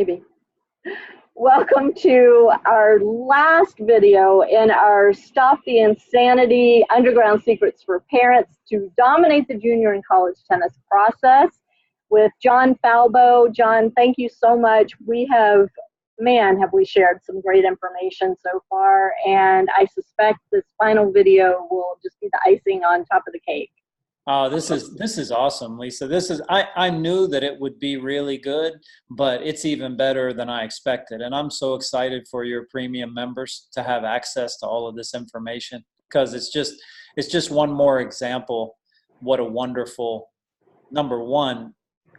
Maybe. Welcome to our last video in our Stop the Insanity Underground Secrets for Parents to Dominate the Junior and College Tennis Process with John Falbo. John, thank you so much. We have, man, have we shared some great information so far, and I suspect this final video will just be the icing on top of the cake. Oh, this is awesome, Lisa. I knew that it would be really good, but it's even better than I expected. And I'm so excited for your premium members to have access to all of this information, because it's just one more example what a wonderful, number one,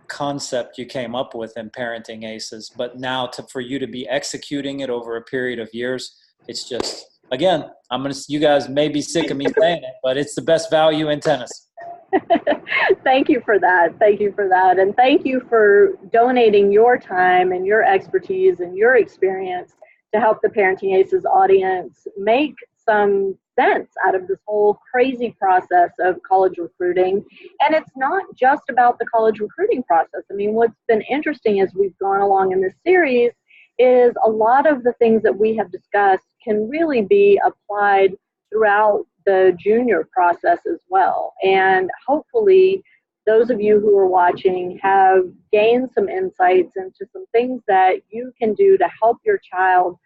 concept you came up with in Parenting Aces. But now for you to be executing it over a period of years, it's just, again, you guys may be sick of me saying it, but it's the best value in tennis. Thank you for that. Thank you for that. And thank you for donating your time and your expertise and your experience to help the Parenting Aces audience make some sense out of this whole crazy process of college recruiting. And it's not just about the college recruiting process. I mean, what's been interesting as we've gone along in this series is a lot of the things that we have discussed can really be applied throughout the junior process as well. And hopefully those of you who are watching have gained some insights into some things that you can do to help your child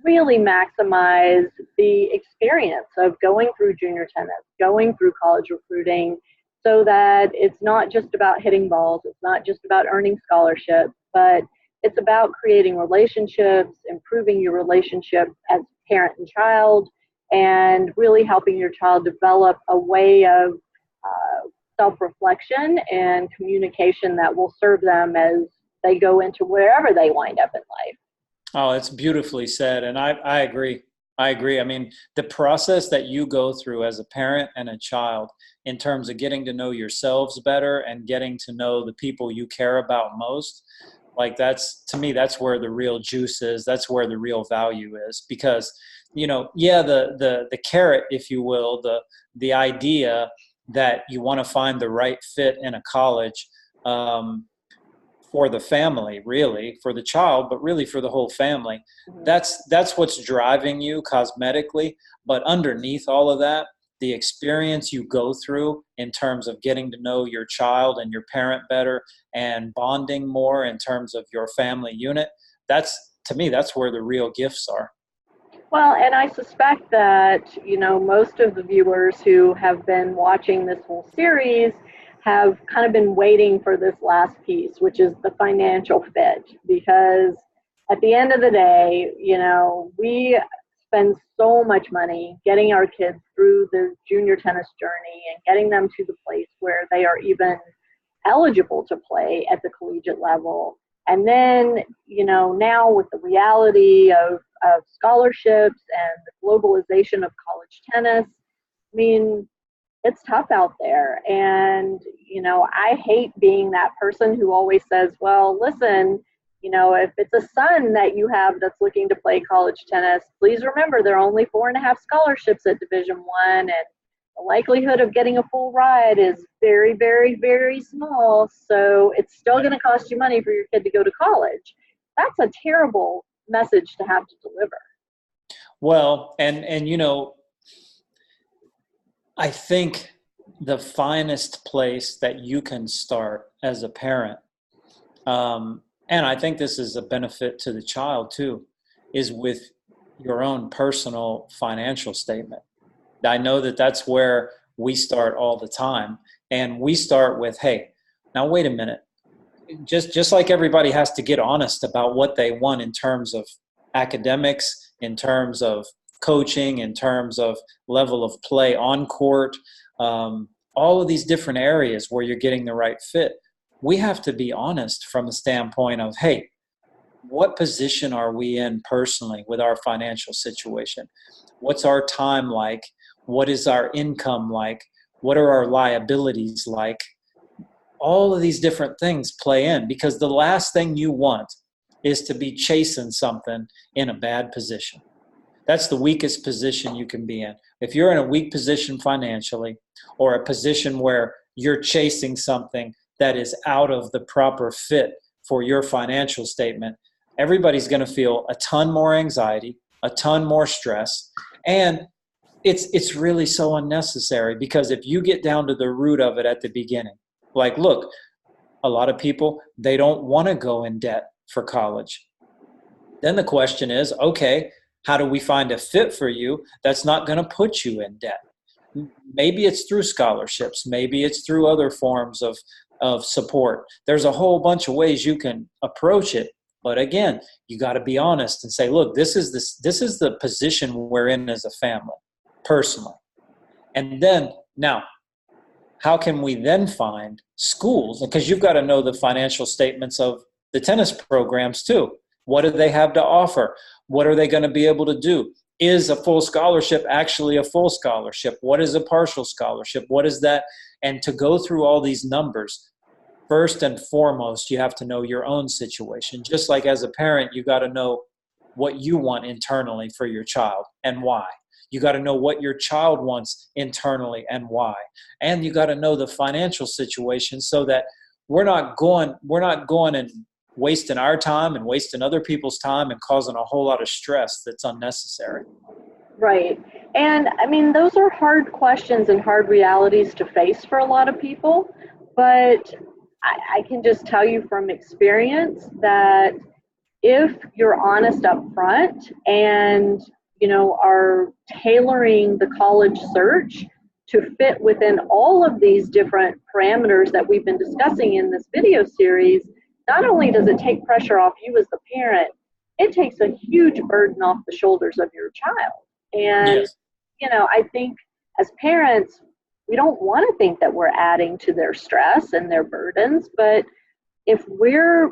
really maximize the experience of going through junior tennis, going through college recruiting, so that it's not just about hitting balls, it's not just about earning scholarships, but it's about creating relationships, improving your relationship as parent and child, and really helping your child develop a way of self-reflection and communication that will serve them as they go into wherever they wind up in life. Oh, it's beautifully said. And I agree. I agree. I mean, the process that you go through as a parent and a child in terms of getting to know yourselves better and getting to know the people you care about most, like to me, that's where the real juice is. That's where the real value is. Because, the carrot, if you will, the idea that you want to find the right fit in a college for the family, really, for the child, but really for the whole family. Mm-hmm. That's what's driving you cosmetically. But underneath all of that, the experience you go through in terms of getting to know your child and your parent better and bonding more in terms of your family unit, to me, that's where the real gifts are. Well, and I suspect that, most of the viewers who have been watching this whole series have kind of been waiting for this last piece, which is the financial fit. Because at the end of the day, we spend so much money getting our kids through the junior tennis journey and getting them to the place where they are even eligible to play at the collegiate level. And then, now with the reality of scholarships and the globalization of college tennis, I mean, it's tough out there. And, I hate being that person who always says, well, listen, if it's a son that you have that's looking to play college tennis, please remember there are only 4.5 scholarships at Division I, and the likelihood of getting a full ride is very, very, very small. So it's still going to cost you money for your kid to go to college. That's a terrible message to have to deliver. Well, and I think the finest place that you can start as a parent, and I think this is a benefit to the child too, is with your own personal financial statement. I know that that's where we start all the time. And we start with, hey, now wait a minute. Just like everybody has to get honest about what they want in terms of academics, in terms of coaching, in terms of level of play on court, all of these different areas where you're getting the right fit. We have to be honest from the standpoint of, hey, what position are we in personally with our financial situation? What's our time like? What is our income like? What are our liabilities like? All of these different things play in, because the last thing you want is to be chasing something in a bad position. That's the weakest position you can be in. If you're in a weak position financially, or a position where you're chasing something that is out of the proper fit for your financial statement, everybody's going to feel a ton more anxiety, a ton more stress, and it's really so unnecessary, because if you get down to the root of it at the beginning, like, look, a lot of people, they don't want to go in debt for college. Then the question is, okay, how do we find a fit for you that's not going to put you in debt? Maybe it's through scholarships. Maybe it's through other forms of support. There's a whole bunch of ways you can approach it. But again, you got to be honest and say, look, this is the position we're in as a family, personally. And then now, how can we then find schools? Because you've got to know the financial statements of the tennis programs too. What do they have to offer? What are they going to be able to do? Is a full scholarship actually a full scholarship? What is a partial scholarship? What is that? And to go through all these numbers, first and foremost, you have to know your own situation. Just like as a parent, you got to know what you want internally for your child and why. You got to know what your child wants internally and why. And you got to know the financial situation, so that we're not going and wasting our time and wasting other people's time and causing a whole lot of stress that's unnecessary. Right. And I mean, those are hard questions and hard realities to face for a lot of people. But I can just tell you from experience that if you're honest up front and, are tailoring the college search to fit within all of these different parameters that we've been discussing in this video series, not only does it take pressure off you as the parent, it takes a huge burden off the shoulders of your child. And, yes. I think as parents, we don't want to think that we're adding to their stress and their burdens, but if we're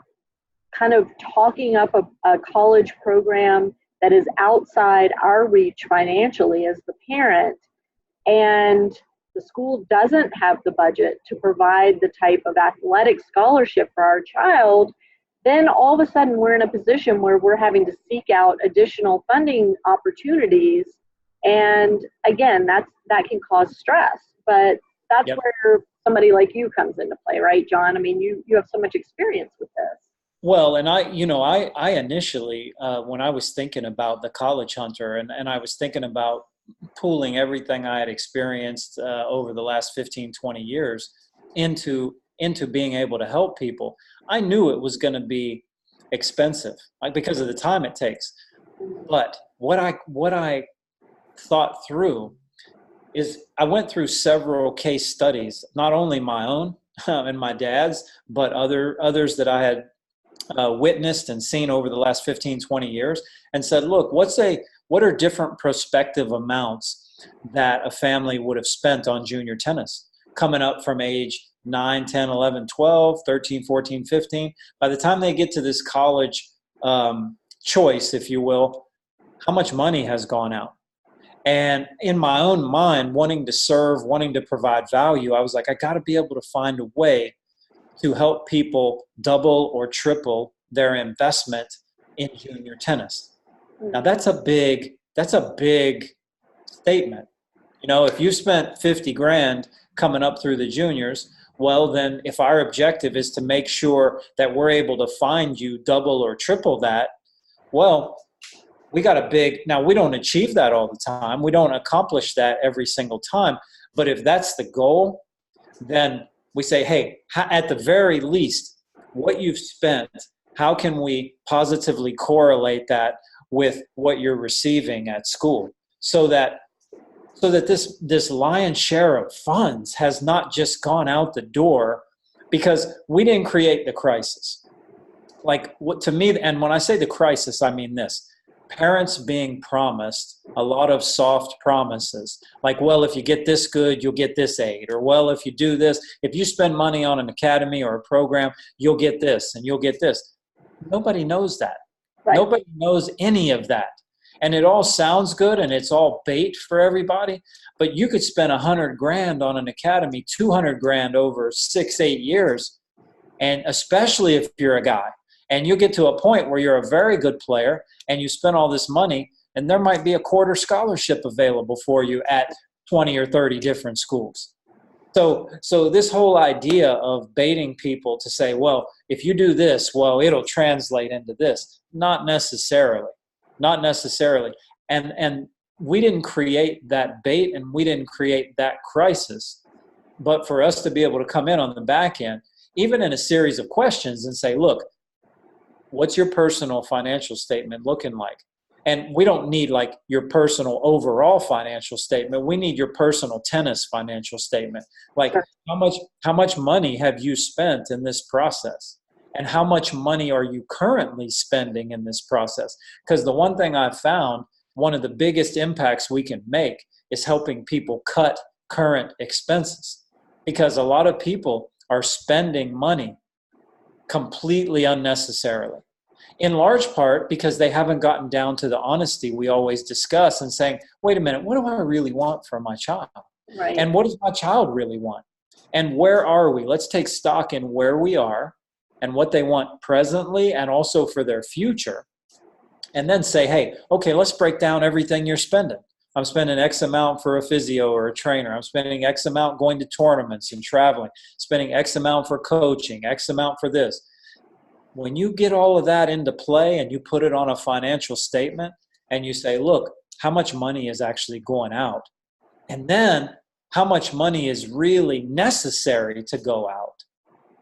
kind of talking up a college program that is outside our reach financially as the parent, and the school doesn't have the budget to provide the type of athletic scholarship for our child, then all of a sudden we're in a position where we're having to seek out additional funding opportunities. And again, that can cause stress. But that's Yep. where somebody like you comes into play, right, John? I mean, you have so much experience with this. Well, and I initially, when I was thinking about the College Hunter, and I was thinking about pooling everything I had experienced over the last 15, 20 years into being able to help people, I knew it was going to be expensive, because of the time it takes. But what I thought through is I went through several case studies, not only my own and my dad's, but others that I had witnessed and seen over the last 15, 20 years, and said, look, what are different prospective amounts that a family would have spent on junior tennis coming up from age 9, 10, 11, 12, 13, 14, 15. By the time they get to this college choice, if you will, how much money has gone out? And in my own mind, wanting to serve, wanting to provide value, I was like, I got to be able to find a way to help people double or triple their investment in junior tennis. Now that's a big statement. If you spent 50 grand coming up through the juniors, well, then if our objective is to make sure that we're able to find you double or triple that, well, we don't achieve that all the time. We don't accomplish that every single time. But if that's the goal, then we say, hey, at the very least, what you've spent, how can we positively correlate that with what you're receiving at school, so that this lion's share of funds has not just gone out the door because we didn't create the crisis. Like, to me, and when I say the crisis, I mean this: parents being promised a lot of soft promises, like, well, if you get this good, you'll get this aid, or, well, if you do this, if you spend money on an academy or a program, you'll get this and you'll get this. Nobody knows that. Right. Nobody knows any of that. And it all sounds good and it's all bait for everybody, but you could spend 100 grand on an academy, 200 grand over 6-8 years. And especially if you're a guy, and you get to a point where you're a very good player and you spend all this money, and there might be a quarter scholarship available for you at 20 or 30 different schools. So this whole idea of baiting people to say, well, if you do this, well, it'll translate into this. Not necessarily. Not necessarily. And we didn't create that bait and we didn't create that crisis. But for us to be able to come in on the back end, even in a series of questions and say, look, what's your personal financial statement looking like? And we don't need like your personal overall financial statement. We need your personal tennis financial statement. Like Sure. how much money have you spent in this process? And how much money are you currently spending in this process? Because the one thing I've found, one of the biggest impacts we can make is helping people cut current expenses. Because a lot of people are spending money completely unnecessarily, in large part because they haven't gotten down to the honesty we always discuss and saying, wait a minute, what do I really want from my child? Right. And what does my child really want? And where are we? Let's take stock in where we are and what they want presently and also for their future. And then say, hey, okay, let's break down everything you're spending. I'm spending X amount for a physio or a trainer. I'm spending X amount going to tournaments and traveling, spending X amount for coaching, X amount for this. When you get all of that into play and you put it on a financial statement and you say, look, how much money is actually going out? And then how much money is really necessary to go out?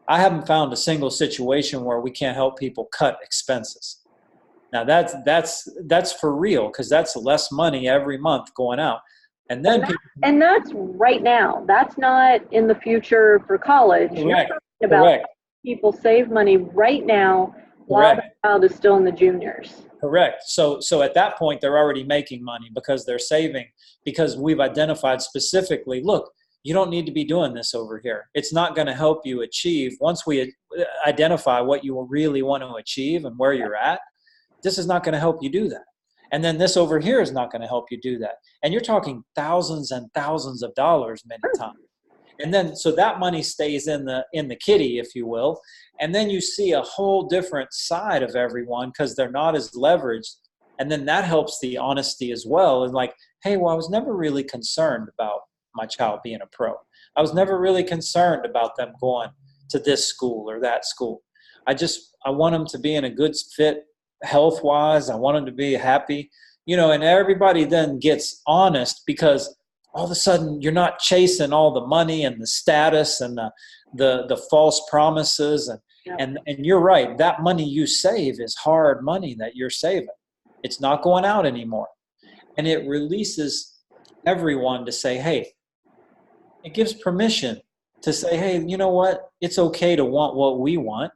I haven't found a single situation where we can't help people cut expenses. Now that's for real, because that's less money every month going out. And then And that's right now. That's not in the future for college. You're correct, talking about correct, people save money right now while the correct. child is still in the juniors. Correct. So at that point, they're already making money because they're saving, because we've identified specifically, look, you don't need to be doing this over here. It's not going to help you achieve. Once we identify what you really want to achieve and where you're at, this is not going to help you do that. And then this over here is not going to help you do that. And you're talking thousands and thousands of dollars many times. And then, so that money stays in the kitty, if you will. And then you see a whole different side of everyone because they're not as leveraged. And then that helps the honesty as well. And like, hey, well, I was never really concerned about my child being a pro. I was never really concerned about them going to this school or that school. I want them to be in a good fit health-wise. I want them to be happy, and everybody then gets honest, because all of a sudden you're not chasing all the money and the status and the false promises. And you're right. That money you save is hard money that you're saving. It's not going out anymore. And it releases everyone to say, hey, it gives permission to say, hey, you know what? It's okay to want what we want.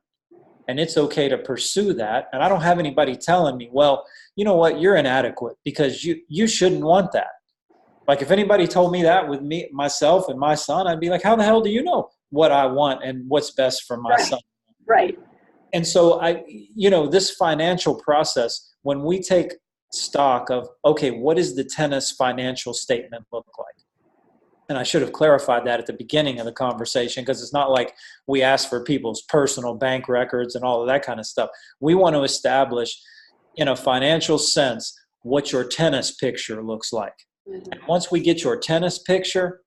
And it's okay to pursue that. And I don't have anybody telling me, well, you know what? You're inadequate because you shouldn't want that. Like if anybody told me that with me, myself and my son, I'd be like, how the hell do you know what I want and what's best for my son? Right. And so this financial process, when we take stock of, okay, what does the tennis financial statement look like? And I should have clarified that at the beginning of the conversation, because it's not like we ask for people's personal bank records and all of that kind of stuff. We want to establish in a financial sense what your tennis picture looks like. Mm-hmm. And once we get your tennis picture,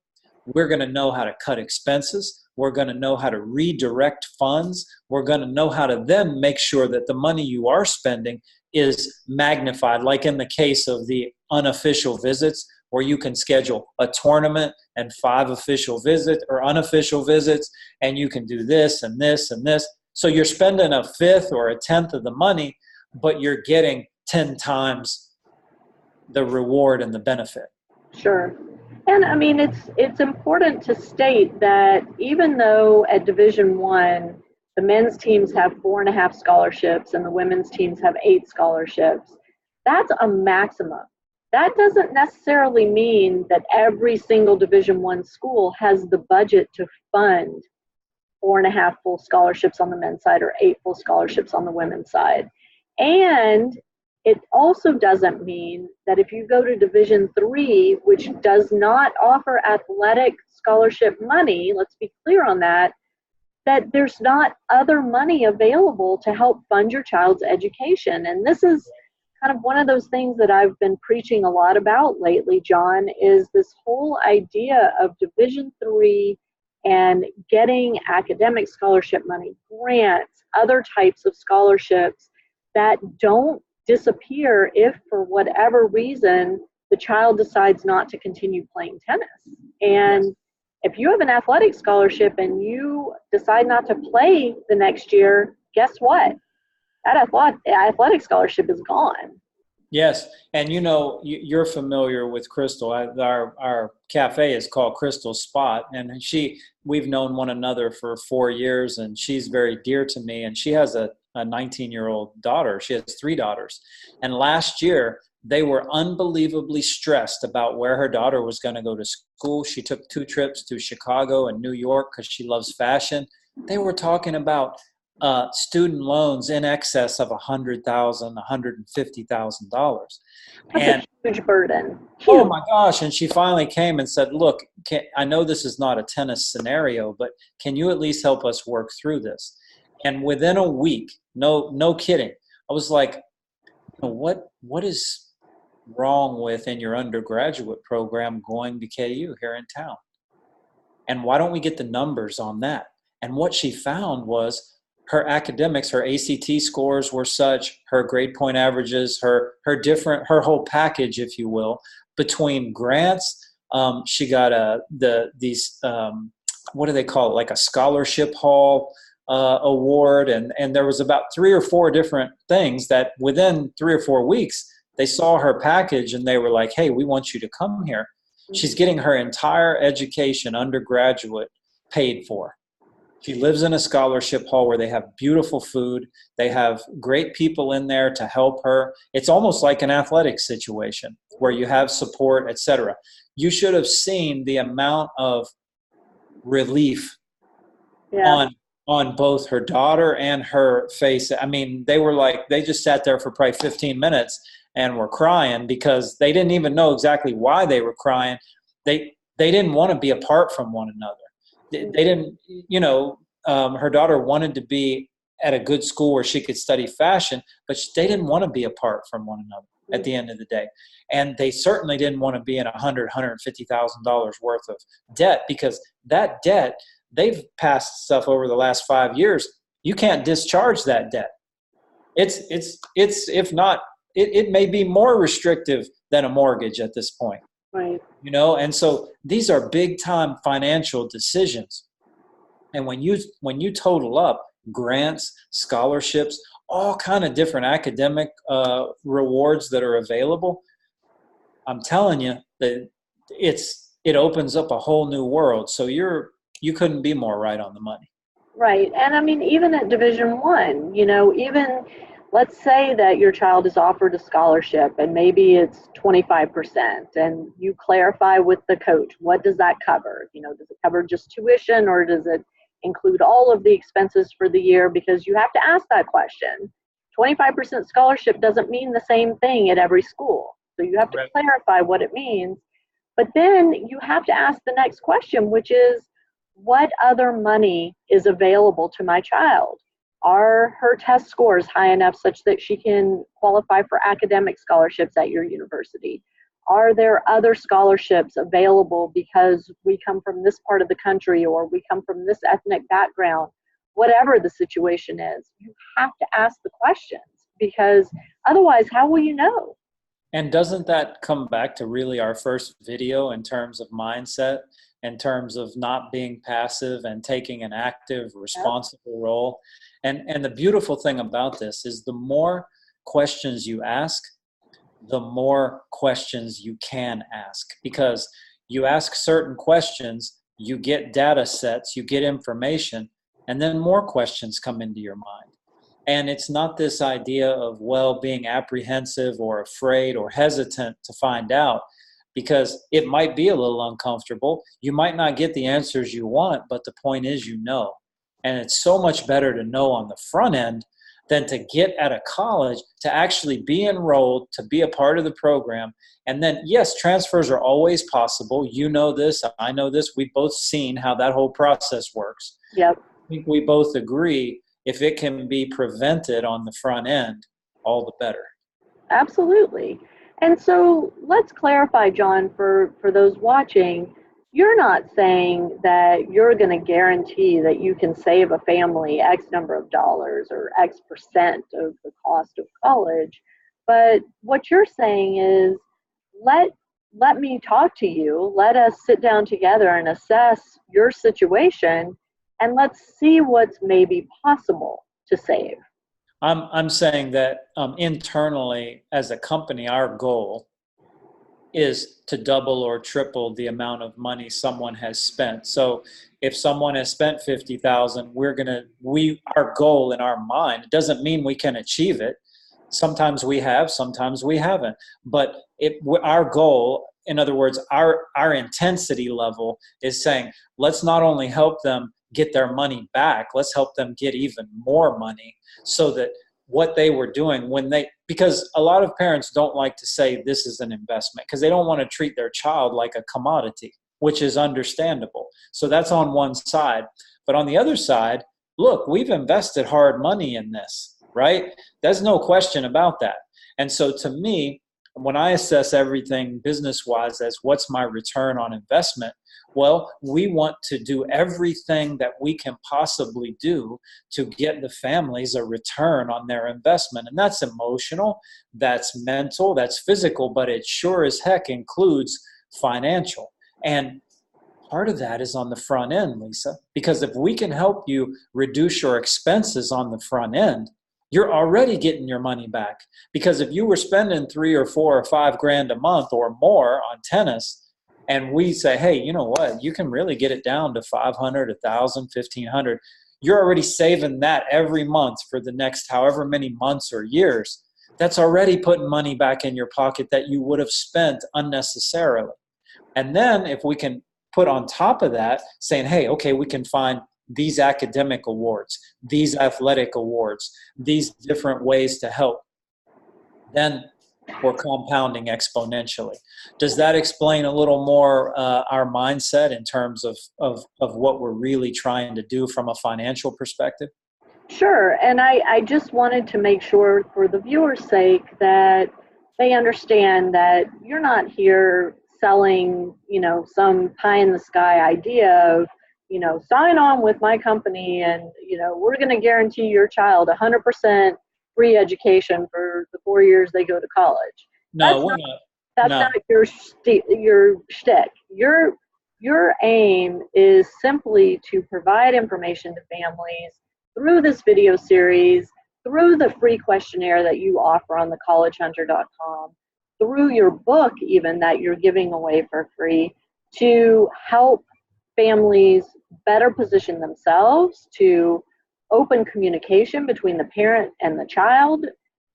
we're going to know how to cut expenses. We're going to know how to redirect funds. We're going to know how to then make sure that the money you are spending is magnified, like in the case of the unofficial visits, where you can schedule a tournament and 5 official visits or unofficial visits, and you can do this and this and this. So you're spending a fifth or a tenth of the money, but you're getting 10 times the reward and the benefit. Sure. And I mean, it's important to state that even though at Division I, the men's teams have 4.5 scholarships and the women's teams have 8 scholarships, that's a maximum. That doesn't necessarily mean that every single Division I school has the budget to fund 4.5 full scholarships on the men's side or 8 full scholarships on the women's side. And it also doesn't mean that if you go to Division III, which does not offer athletic scholarship money, let's be clear on that there's not other money available to help fund your child's education. And this is kind of one of those things that I've been preaching a lot about lately, John, is this whole idea of Division III and getting academic scholarship money, grants, other types of scholarships that don't disappear if for whatever reason the child decides not to continue playing tennis. And if you have an athletic scholarship and you decide not to play the next year, guess what? That athletic scholarship is gone. Yes, and you're familiar with Crystal. Our cafe is called Crystal Spot, and we've known one another for 4 years, and she's very dear to me. And she has a 19-year-old daughter. She has 3 daughters, and last year they were unbelievably stressed about where her daughter was going to go to school. She took 2 trips to Chicago and New York because she loves fashion. They were talking about student loans in excess of $100,000, $150,000. That's a huge burden. Huge. Oh my gosh. And she finally came and said, look, I know this is not a tennis scenario, but can you at least help us work through this? And within a week, no kidding, I was like, what is wrong with in your undergraduate program going to KU here in town? And why don't we get the numbers on that? And what she found was her academics, her ACT scores were such, her grade point averages, her whole package, if you will, between grants. She got what do they call it? Like a scholarship hall award. And there was about 3 or 4 different things that within 3 or 4 weeks, they saw her package and they were like, hey, we want you to come here. She's getting her entire education, undergraduate, paid for. She lives in a scholarship hall where they have beautiful food. They have great people in there to help her. It's almost like an athletic situation where you have support, etc. You should have seen the amount of relief on both her daughter and her face. I mean, they just sat there for probably 15 minutes and were crying because they didn't even know exactly why they were crying. They didn't want to be apart from one another. They didn't, her daughter wanted to be at a good school where she could study fashion, but they didn't want to be apart from one another at the end of the day. And they certainly didn't want to be in $150,000 worth of debt, because that debt, they've passed stuff over the last 5 years. You can't discharge that debt. If not, it may be more restrictive than a mortgage at this point. Right. And so these are big time financial decisions. And when you total up grants, scholarships, all kind of different academic rewards that are available, I'm telling you that it opens up a whole new world. So you couldn't be more right on the money. Right. And I mean, even at Division I, even let's say that your child is offered a scholarship and maybe it's 25%, and you clarify with the coach, what does that cover? Does it cover just tuition, or does it include all of the expenses for the year? Because you have to ask that question. 25% scholarship doesn't mean the same thing at every school. So you have to clarify what it means. But then you have to ask the next question, which is, what other money is available to my child? Are her test scores high enough such that she can qualify for academic scholarships at your university? Are there other scholarships available because we come from this part of the country, or we come from this ethnic background? Whatever the situation is, you have to ask the questions, because otherwise, how will you know? And doesn't that come back to really our first video in terms of mindset, in terms of not being passive and taking an active, responsible role? And the beautiful thing about this is the more questions you ask, the more questions you can ask, because you ask certain questions, you get data sets, you get information, and then more questions come into your mind. And it's not this idea of, being apprehensive or afraid or hesitant to find out, because it might be a little uncomfortable. You might not get the answers you want, but the point is, and it's so much better to know on the front end than to get at a college, to actually be enrolled, to be a part of the program. And then, yes, transfers are always possible. You know this, I know this. We've both seen how that whole process works. Yep. I think we both agree, if it can be prevented on the front end, all the better. Absolutely. And so let's clarify, John, for those watching, you're not saying that you're going to guarantee that you can save a family X number of dollars or X percent of the cost of college. But what you're saying is, let let me talk to you. Let us sit down together and assess your situation, and let's see what's maybe possible to save. I'm saying that internally as a company, our goal is to double or triple the amount of money someone has spent. So if someone has spent 50,000, our goal in our mind, it doesn't mean we can achieve it. Sometimes we have, sometimes we haven't. But our goal, in other words, our intensity level is saying, let's not only help them get their money back, let's help them get even more money, so that what they were doing because a lot of parents don't like to say this is an investment because they don't want to treat their child like a commodity, which is understandable. So that's on one side. But on the other side, look, we've invested hard money in this, right? There's no question about that. And so to me, when I assess everything business-wise as what's my return on investment, well, we want to do everything that we can possibly do to get the families a return on their investment. And that's emotional, that's mental, that's physical, but it sure as heck includes financial. And part of that is on the front end, Lisa, because if we can help you reduce your expenses on the front end, you're already getting your money back. Because if you were spending 3 or 4 or 5 grand a month or more on tennis, and we say, hey, you know what, you can really get it down to 500, 1,000, 1,500. You're already saving that every month for the next however many months or years. That's already putting money back in your pocket that you would have spent unnecessarily. And then if we can put on top of that, saying, hey, okay, we can find these academic awards, these athletic awards, these different ways to help, then we're compounding exponentially. Does that explain a little more our mindset in terms of what we're really trying to do from a financial perspective? Sure. And I just wanted to make sure, for the viewer's sake, that they understand that you're not here selling, some pie in the sky idea of, sign on with my company and, we're going to guarantee your child 100% free education for the 4 years they go to college. No, we're not. That's No. not your shtick. Your aim is simply to provide information to families through this video series, through the free questionnaire that you offer on thecollegehunter.com, through your book even that you're giving away for free, to help families better position themselves, to open communication between the parent and the child,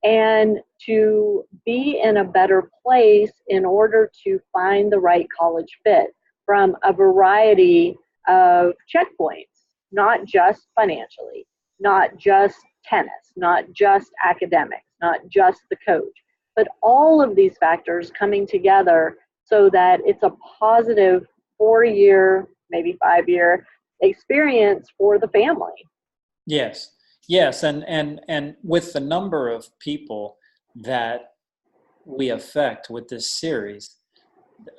and to be in a better place in order to find the right college fit from a variety of checkpoints, not just financially, not just tennis, not just academics, not just the coach, but all of these factors coming together so that it's a positive 4-year, maybe 5-year experience for the family. Yes. And with the number of people that we affect with this series,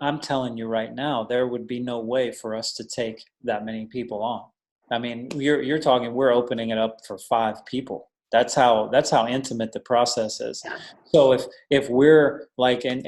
I'm telling you right now, there would be no way for us to take that many people on. I mean, you're talking, we're opening it up for 5 people. That's how intimate the process is. So if we're like, and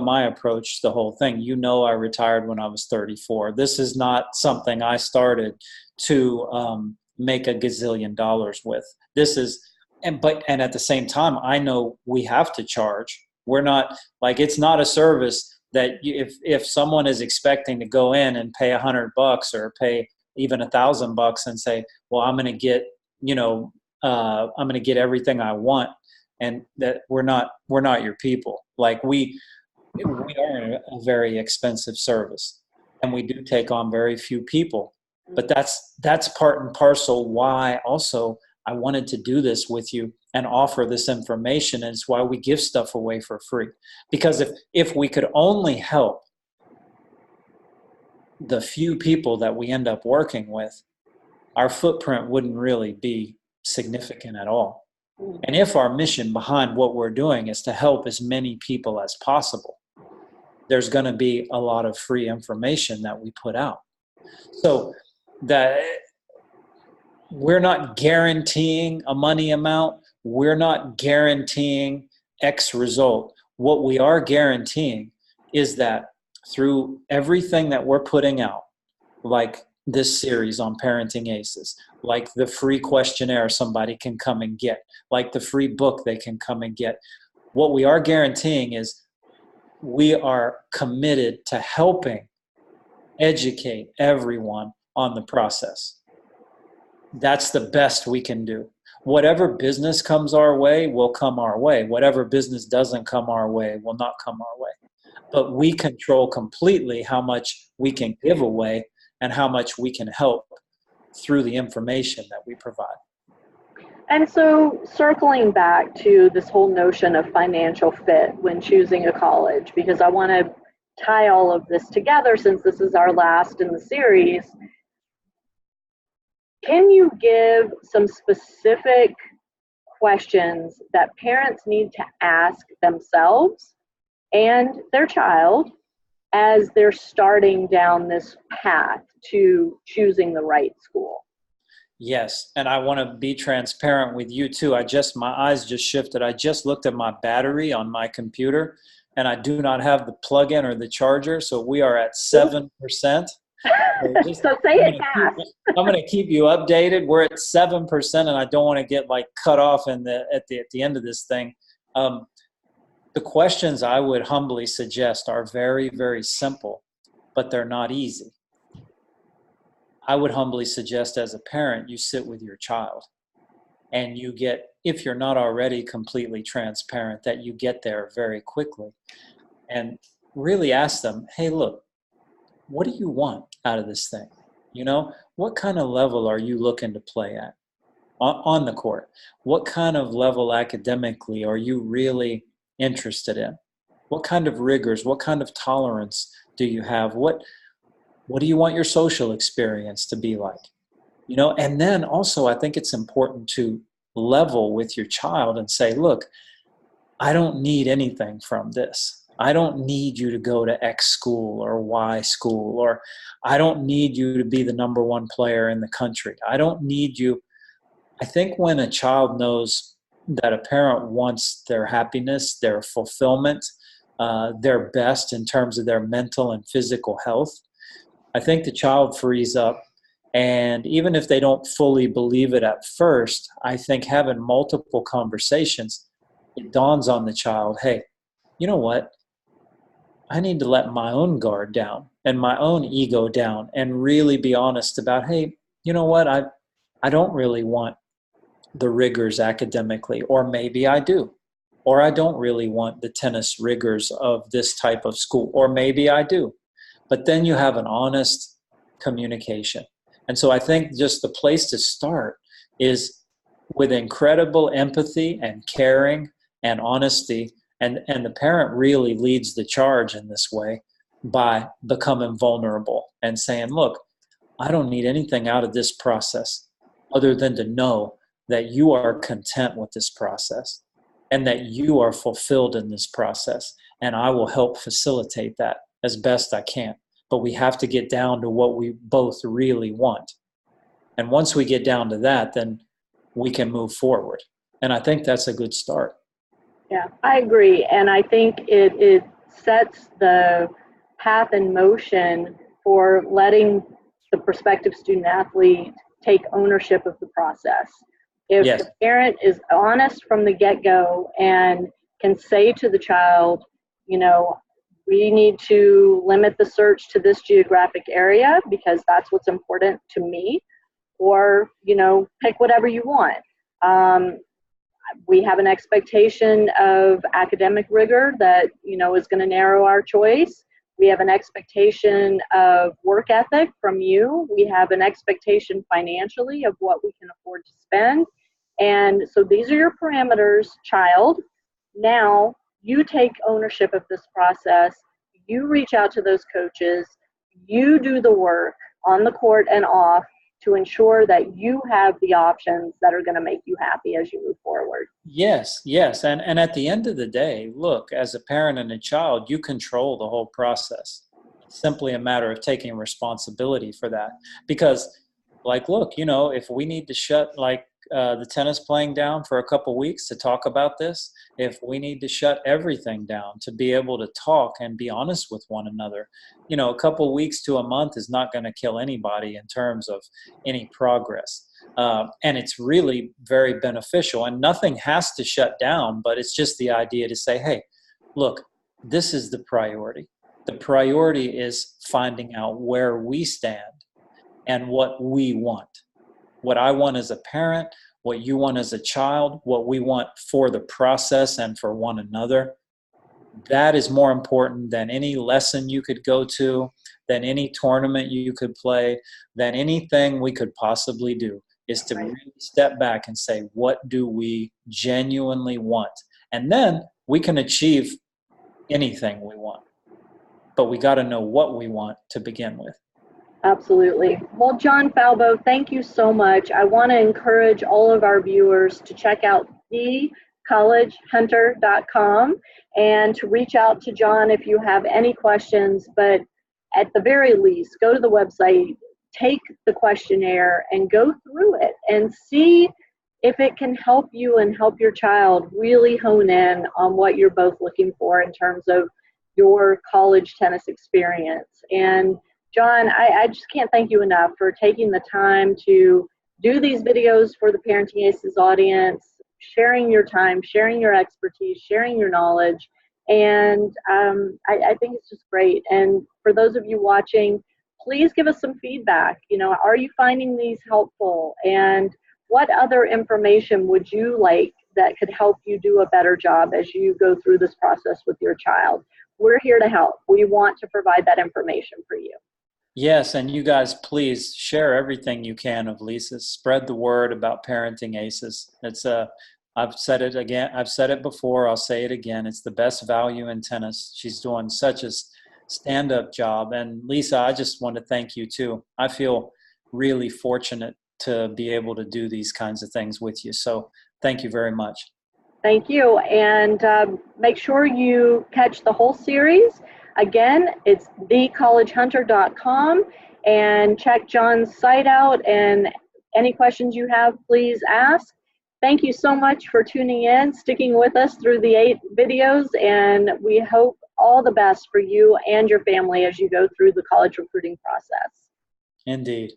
my approach to the whole thing, I retired when I was 34. This is not something I started to make a gazillion dollars with. This is, and at the same time, I know we have to charge. We're not like, it's not a service that if someone is expecting to go in and pay $100 or pay even $1,000 and say, well, I'm going to get, I'm going to get everything I want, and that we're not your people. Like we are a very expensive service, and we do take on very few people. But that's part and parcel why also I wanted to do this with you and offer this information. And it's why we give stuff away for free. Because if we could only help the few people that we end up working with, our footprint wouldn't really be significant at all. And if our mission behind what we're doing is to help as many people as possible, there's going to be a lot of free information that we put out. So that we're not guaranteeing a money amount. We're not guaranteeing X result. What we are guaranteeing is that through everything that we're putting out, like this series on Parenting Aces, like the free questionnaire somebody can come and get, like the free book they can come and get, what we are guaranteeing is we are committed to helping educate everyone on the process. That's the best we can do. Whatever business comes our way will come our way. Whatever business doesn't come our way will not come our way. But we control completely how much we can give away and how much we can help through the information that we provide. And so circling back to this whole notion of financial fit when choosing a college, because I want to tie all of this together since this is our last in the series, can you give some specific questions that parents need to ask themselves and their child as they're starting down this path to choosing the right school? Yes, and I want to be transparent with you too. My eyes just shifted. I just looked at my battery on my computer, and I do not have the plug-in or the charger, so we are at 7%. So say it fast. I'm going to keep you updated. We're at 7%, and I don't want to get like cut off at the end of this thing. The questions I would humbly suggest are very, very simple, but they're not easy. I would humbly suggest as a parent, you sit with your child and you get, if you're not already completely transparent, that you get there very quickly and really ask them, hey, look, what do you want out of this thing? You know, what kind of level are you looking to play at on the court? What kind of level academically are you really interested in? What kind of rigors, what kind of tolerance do you have? What do you want your social experience to be like? You know, and then also I think it's important to level with your child and say, look, I don't need anything from this. I don't need you to go to X school or Y school, or I don't need you to be the number one player in the country. I don't need you. I think when a child knows that a parent wants their happiness, their fulfillment, their best in terms of their mental and physical health, I think the child frees up. And even if they don't fully believe it at first, I think having multiple conversations, it dawns on the child, hey, you know what? I need to let my own guard down and my own ego down and really be honest about, hey, you know what? I don't really want the rigors academically, or maybe I do. Or I don't really want the tennis rigors of this type of school, or maybe I do. But then you have an honest communication. And so I think just the place to start is with incredible empathy and caring and honesty. And the parent really leads the charge in this way by becoming vulnerable and saying, look, I don't need anything out of this process other than to know that you are content with this process and that you are fulfilled in this process. And I will help facilitate that as best I can. But we have to get down to what we both really want. And once we get down to that, then we can move forward. And I think that's a good start. Yeah, I agree. And I think it sets the path in motion for letting the prospective student athlete take ownership of the process. If Yes. the parent is honest from the get-go and can say to the child, you know, we need to limit the search to this geographic area because that's what's important to me, or, you know, pick whatever you want. We have an expectation of academic rigor that, you know, is going to narrow our choice. We have an expectation of work ethic from you. We have an expectation financially of what we can afford to spend. And so these are your parameters, child. Now you take ownership of this process. You reach out to those coaches. You do the work on the court and off to ensure that you have the options that are going to make you happy as you move forward. Yes, yes. And at the end of the day, look, as a parent and a child, you control the whole process. It's simply a matter of taking responsibility for that. Because, like, look, you know, if we need to shut, like, the tennis playing down for a couple weeks to talk about this, if we need to shut everything down to be able to talk and be honest with one another, you know, a couple weeks to a month is not going to kill anybody in terms of any progress. And it's really very beneficial, and nothing has to shut down, but it's just the idea to say, hey, look, this is the priority. The priority is finding out where we stand and what we want. What I want as a parent, what you want as a child, what we want for the process and for one another. That is more important than any lesson you could go to, than any tournament you could play, than anything we could possibly do, is to really step back and say, what do we genuinely want? And then we can achieve anything we want. But we got to know what we want to begin with. Absolutely. Well, John Falbo, thank you so much. I want to encourage all of our viewers to check out thecollegehunter.com and to reach out to John if you have any questions. But at the very least, go to the website, take the questionnaire, and go through it and see if it can help you and help your child really hone in on what you're both looking for in terms of your college tennis experience. And John, I just can't thank you enough for taking the time to do these videos for the Parenting Aces audience, sharing your time, sharing your expertise, sharing your knowledge. And I think it's just great. And for those of you watching, please give us some feedback. You know, are you finding these helpful? And what other information would you like that could help you do a better job as you go through this process with your child? We're here to help. We want to provide that information for you. Yes, and you guys, please share everything you can of Lisa's. Spread the word about Parenting Aces. It's I've said it again. I've said it before. I'll say it again. It's the best value in tennis. She's doing such a stand-up job. And Lisa, I just want to thank you too. I feel really fortunate to be able to do these kinds of things with you. So thank you very much. Thank you. And make sure you catch the whole series. Again, it's thecollegehunter.com, and check John's site out, and any questions you have, please ask. Thank you so much for tuning in, sticking with us through the 8 videos, and we hope all the best for you and your family as you go through the college recruiting process. Indeed.